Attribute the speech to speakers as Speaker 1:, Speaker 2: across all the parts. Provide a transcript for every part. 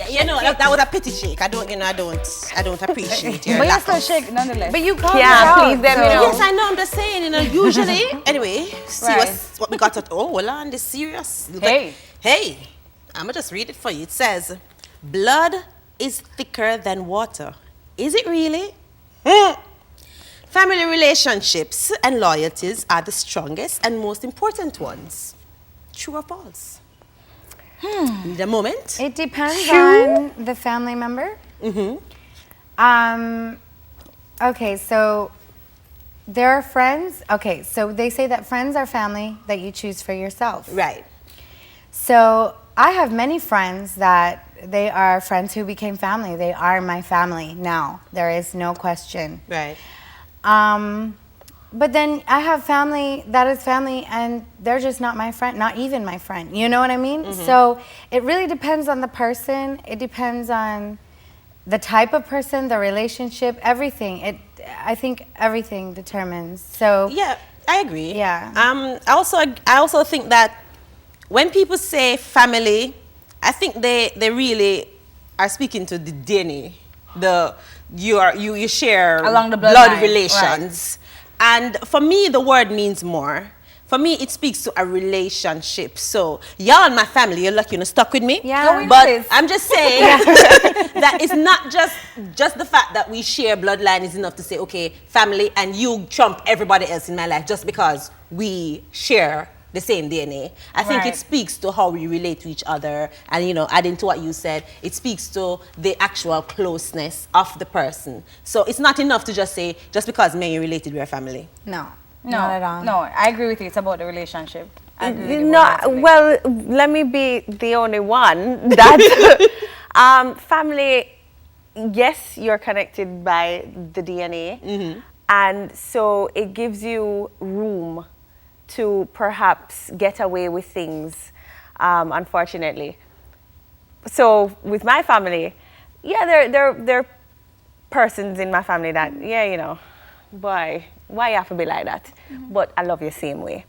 Speaker 1: you know, that was a pity shake. I don't appreciate your
Speaker 2: But you
Speaker 1: lack
Speaker 2: still
Speaker 1: of...
Speaker 2: shake nonetheless.
Speaker 3: But you call
Speaker 2: please them, you know.
Speaker 1: Yes, I know, I'm just saying, you know, usually, anyway, see
Speaker 2: Right.
Speaker 1: what we got at, oh, well, on this serious. Hey, I'm gonna just read it for you. It says, blood is thicker than water. Is it really? Family relationships and loyalties are the strongest and most important ones. True or false? The moment.
Speaker 3: It depends on the family member. Okay, so there are friends. Okay, so they say that friends are family that you choose for yourself.
Speaker 1: Right.
Speaker 3: So I have many friends that they are friends who became family. They are my family now. There is no question.
Speaker 1: Right.
Speaker 3: But then I have family that is family and they're just not my friend, not even my friend. You know what I mean? So it really depends on the person. It depends on the type of person, the relationship, everything. I think everything determines. So
Speaker 1: yeah, I agree.
Speaker 3: Yeah.
Speaker 1: I also think that when people say family, I think they really are speaking to the DNA. You share
Speaker 2: along the
Speaker 1: blood relations. Right. And for me, the word means more. For me, it speaks to a relationship. So, y'all and my family, you're lucky, stuck with me.
Speaker 3: Yeah.
Speaker 1: But I'm just saying that it's not just the fact that we share bloodline is enough to say, okay, family, and you trump everybody else in my life just because we share the same DNA. I think it speaks to how we relate to each other, and adding to what you said, it speaks to the actual closeness of the person. So it's not enough to just say, just because me and you related, we're family.
Speaker 3: No,
Speaker 2: not
Speaker 3: at all.
Speaker 2: No, I agree with you. It's about the relationship. I agree with you
Speaker 4: well, let me be the only one that family, yes, you're connected by the DNA, and so it gives you room to perhaps get away with things, unfortunately. So with my family, there are persons in my family that, boy, why you have to be like that? But I love you same way.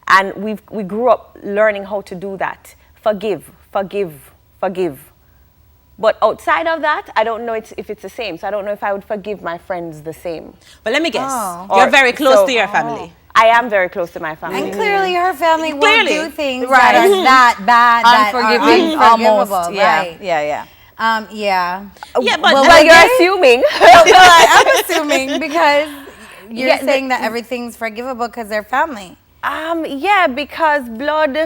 Speaker 4: And we grew up learning how to do that. Forgive. But outside of that, I don't know if it's the same. So I don't know if I would forgive my friends the same.
Speaker 1: But let me guess, you're very close to your family.
Speaker 4: I am very close to my family.
Speaker 3: And clearly her family won't do things that are that bad,
Speaker 2: unforgiving,
Speaker 3: that are unforgivable.
Speaker 2: almost.
Speaker 3: Right.
Speaker 2: Yeah.
Speaker 1: Yeah, but
Speaker 4: well, you're assuming.
Speaker 3: I'm assuming because you're saying that everything's forgivable because they're family.
Speaker 4: Yeah, because blood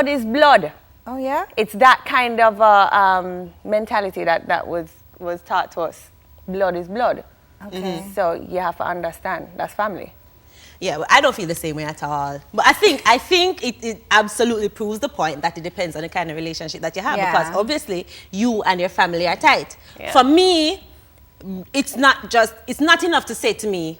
Speaker 4: is blood.
Speaker 3: Oh yeah?
Speaker 4: It's that kind of mentality that was taught to us. Blood is blood.
Speaker 3: Okay.
Speaker 4: So you have to understand that's family.
Speaker 1: Yeah, but I don't feel the same way at all. But I think it absolutely proves the point that it depends on the kind of relationship that you have.
Speaker 3: Yeah.
Speaker 1: Because obviously you and your family are tight.
Speaker 4: Yeah.
Speaker 1: For me, it's not enough to say to me,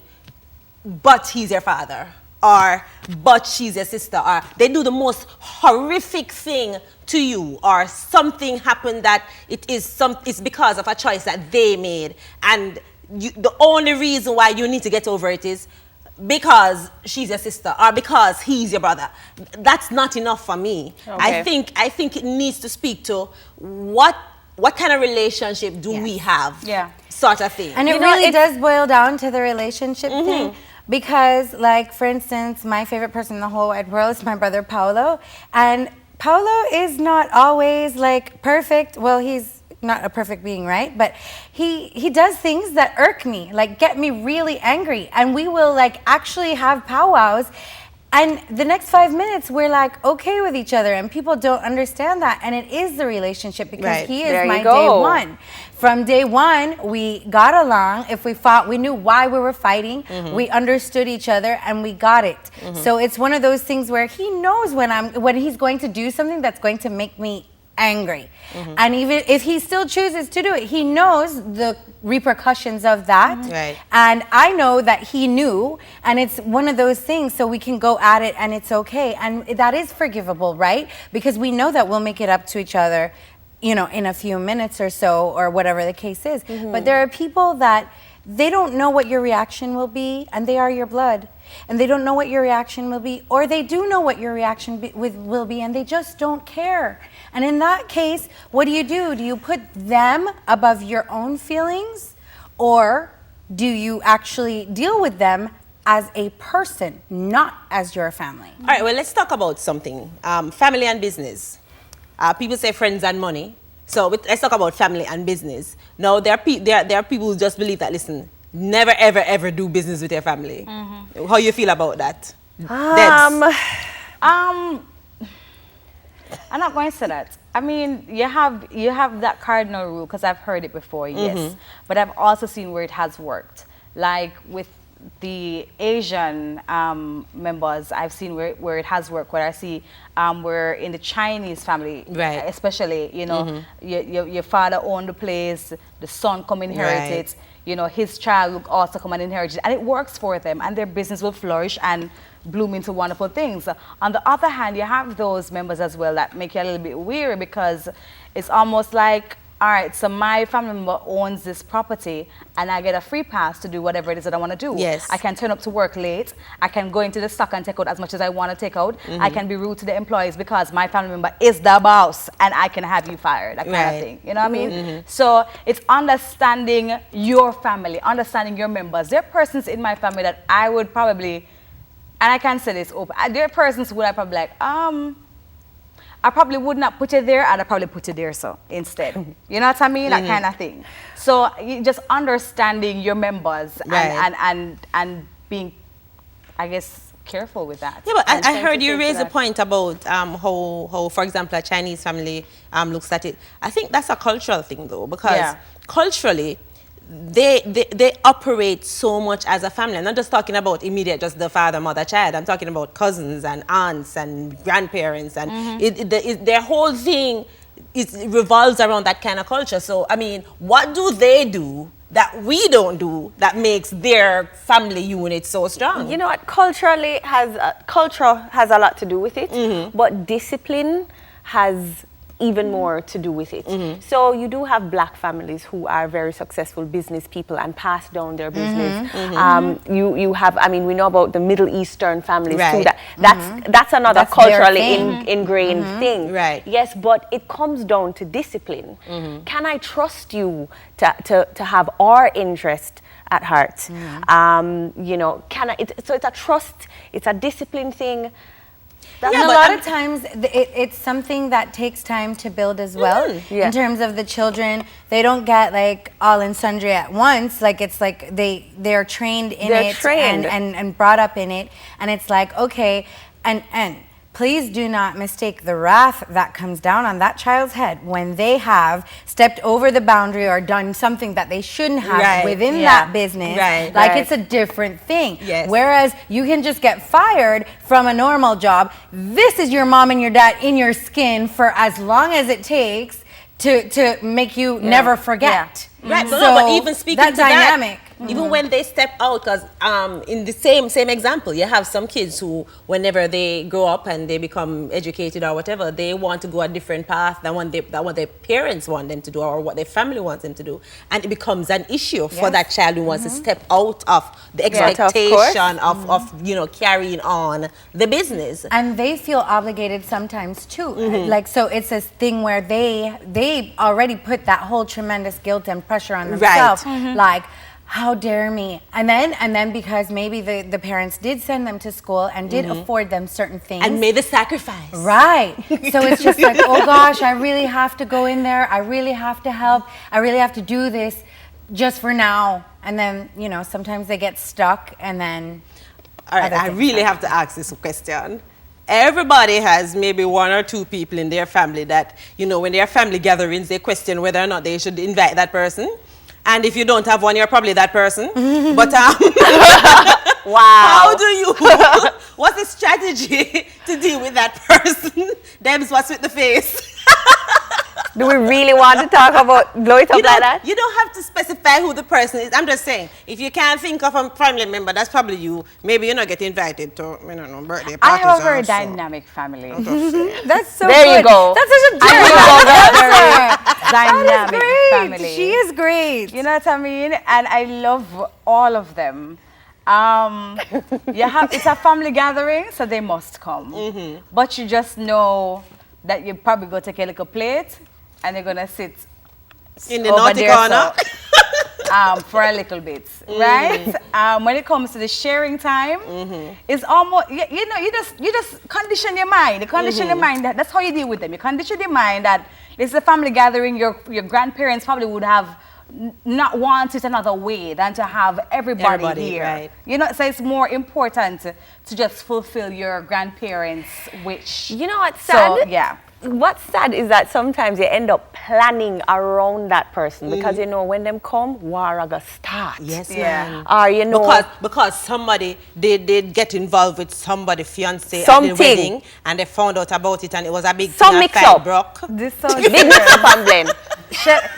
Speaker 1: but he's your father, or but she's your sister, or they do the most horrific thing to you, or something happened that it's because of a choice that they made, and the only reason why you need to get over it is because she's your sister or because he's your brother. That's not enough for me. Okay. I think it needs to speak to what kind of relationship do we have, sort of thing.
Speaker 3: And it really does boil down to the relationship thing. Because, like, for instance, my favorite person in the whole wide world is my brother Paolo. And Paolo is not always, like, perfect. Well, he's not a perfect being, right? But he does things that irk me, like get me really angry. And we will, like, actually have powwows. And the next 5 minutes, we're, like, okay with each other. And people don't understand that. And it is the relationship because he is my day one. From day one, we got along. If we fought, we knew why we were fighting. We understood each other, and we got it. So it's one of those things where he knows when he's going to do something that's going to make me angry. And even if he still chooses to do it, he knows the repercussions of that. And I know that he knew, and it's one of those things, so we can go at it and it's okay. And that is forgivable, right? Because we know that we'll make it up to each other, you know, in a few minutes or so, or whatever the case is. But there are people that they don't know what your reaction will be, and they are your blood. And they don't know what your reaction will be, or they do know what your reaction will be, and they just don't care. And in that case, what do? Do you put them above your own feelings, or do you actually deal with them as a person, not as your family?
Speaker 1: All right, well, let's talk about something. Family and business. People say friends and money. So let's talk about family and business. Now, there are people who just believe that, listen, never, ever, ever do business with your family. How you feel about that?
Speaker 2: I'm not going to say that. I mean, you have that cardinal rule, because I've heard it before, yes. But I've also seen where it has worked. Like with the Asian members, I've seen where it has worked. Where I see where in the Chinese family,
Speaker 1: right,
Speaker 2: especially, you know, your father owned the place, the son come inherit it, you know, his child will also come and inherit it, and it works for them, and their business will flourish and bloom into wonderful things. On the other hand, you have those members as well that make you a little bit weary, because it's almost like, all right, so my family member owns this property and I get a free pass to do whatever it is that I want to do.
Speaker 1: Yes.
Speaker 2: I can turn up to work late. I can go into the stock and take out as much as I want to take out. I can be rude to the employees because my family member is the boss and I can have you fired, that kind of thing. You know what I mean? So it's understanding your family, understanding your members. There are persons in my family that I would probably, and I can say this open, there are persons who I probably like, I probably would not put it there, and I probably put it there so instead. You know what I mean? That kind of thing. So you just understanding your members and being, I guess, careful with that.
Speaker 1: Yeah, but I heard you raise a point about how, for example, a Chinese family looks at it. I think that's a cultural thing, though, because culturally, they operate so much as a family. I'm not just talking about immediate, just the father, mother, child. I'm talking about cousins and aunts and grandparents, and their whole thing revolves around that kind of culture. So, I mean, what do they do that we don't do that makes their family unit so strong?
Speaker 4: You know what? Culture has a lot to do with it, but discipline has even more to do with it. So you do have black families who are very successful business people and pass down their business. You have, I mean, we know about the Middle Eastern families too. That's another culturally ingrained thing.
Speaker 1: Right.
Speaker 4: Yes, but it comes down to discipline. Can I trust you to have our interest at heart? You know, so it's a trust, it's a discipline thing.
Speaker 3: And a lot of times it's something that takes time to build as well. In terms of the children, they don't get like all and sundry at once. Like it's like they're trained in it and brought up in it, and it's like, okay, and please do not mistake the wrath that comes down on that child's head when they have stepped over the boundary or done something that they shouldn't have within that business. Like it's a different thing. Whereas you can just get fired from a normal job. This is your mom and your dad in your skin for as long as it takes to make you never forget.
Speaker 1: Right,
Speaker 3: so
Speaker 1: but even speaking
Speaker 3: that
Speaker 1: to
Speaker 3: dynamic.
Speaker 1: Even when they step out, because in the same example, you have some kids who, whenever they grow up and they become educated or whatever, they want to go a different path than what their parents want them to do or what their family wants them to do, and it becomes an issue for that child who wants to step out of the expectation of you know, carrying on the business,
Speaker 3: and they feel obligated sometimes too. Like, so it's a thing where they already put that whole tremendous guilt and pressure on themselves. Like, how dare me? And then because maybe the parents did send them to school and did afford them certain things.
Speaker 1: And made the sacrifice.
Speaker 3: Right. So it's just like, oh gosh, I really have to go in there. I really have to help. I really have to do this just for now. And then, you know, sometimes they get stuck and then...
Speaker 1: All right, I really have to ask this question. Everybody has maybe one or two people in their family that, you know, when there are family gatherings, they question whether or not they should invite that person. And if you don't have one, you're probably that person. But
Speaker 4: wow.
Speaker 1: How do you, what's the strategy to deal with that person? Debs, what's with the face?
Speaker 4: Do we really want to talk about blow it up like that?
Speaker 1: You don't have to specify who the person is. I'm just saying, if you can't think of a family member, that's probably you. Maybe you're not getting invited to, I don't know, birthday parties.
Speaker 2: I have a very dynamic family.
Speaker 3: That's so
Speaker 4: there
Speaker 3: good.
Speaker 4: You go.
Speaker 3: That's such a good answer.
Speaker 2: dynamic family.
Speaker 3: She is great.
Speaker 2: You know what I mean? And I love all of them. It's a family gathering, so they must come. But you just know that you probably go take a little plate and you're gonna sit
Speaker 1: in the naughty corner.
Speaker 2: For a little bit, right? When it comes to the sharing time, it's almost you just condition your mind. You condition your mind that's how you deal with them. You condition your mind that this is a family gathering. Your grandparents probably would have not want it another way than to have everybody here.
Speaker 1: Right.
Speaker 2: You know, so it's more important to just fulfill your grandparents' wish.
Speaker 4: You know what's sad?
Speaker 2: So, yeah.
Speaker 4: What's sad is that sometimes you end up planning around that person because you know when them come, war gonna start.
Speaker 1: Yes,
Speaker 2: Yeah.
Speaker 1: man.
Speaker 4: Or you know
Speaker 1: Because somebody they get involved with somebody fiance at
Speaker 4: Something.
Speaker 1: the wedding and they found out about it and it was a big
Speaker 4: Some
Speaker 1: thing and
Speaker 4: mix
Speaker 1: fight
Speaker 4: up.
Speaker 1: broke.
Speaker 2: This sounds
Speaker 4: big mix up and blame.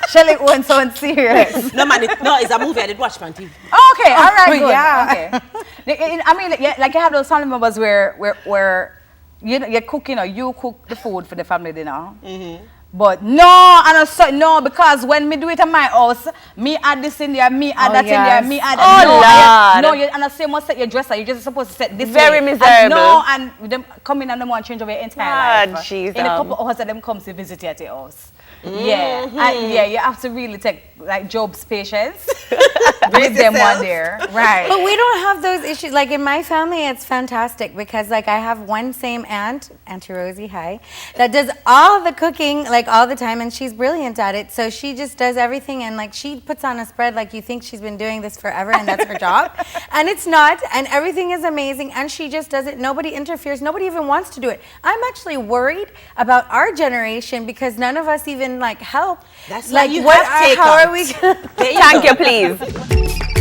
Speaker 2: Shelly-Ann sounds serious.
Speaker 1: No man, it's a movie I did watch on TV.
Speaker 2: Okay, all right, good.
Speaker 3: yeah.
Speaker 2: Okay. I mean, like you have those family members where you're cooking or you cook the food for the family dinner. But no, because when me do it at my house, me add this in there, me add that in there, me add
Speaker 4: Lord.
Speaker 2: no, you and I say must set your dresser. You're just supposed to set this
Speaker 4: Very
Speaker 2: way.
Speaker 4: miserable.
Speaker 2: And them come in and them want to change over your entire life.
Speaker 4: Jesus.
Speaker 2: In a couple of hours, them comes to visit you at your house. Yeah, you have to really take like Job's patience with them one there, right?
Speaker 3: But we don't have those issues. Like in my family, it's fantastic because like I have one same aunt, Auntie Rosie, hi, that does all the cooking like all the time, and she's brilliant at it. So she just does everything, and like she puts on a spread like you think she's been doing this forever, and that's her job, and it's not. And everything is amazing, and she just does it. Nobody interferes. Nobody even wants to do it. I'm actually worried about our generation because none of us even like help.
Speaker 1: That's
Speaker 3: like
Speaker 1: why you
Speaker 3: what
Speaker 1: have
Speaker 3: how are we?
Speaker 1: takeout. There you
Speaker 4: Thank
Speaker 1: go.
Speaker 4: you, please.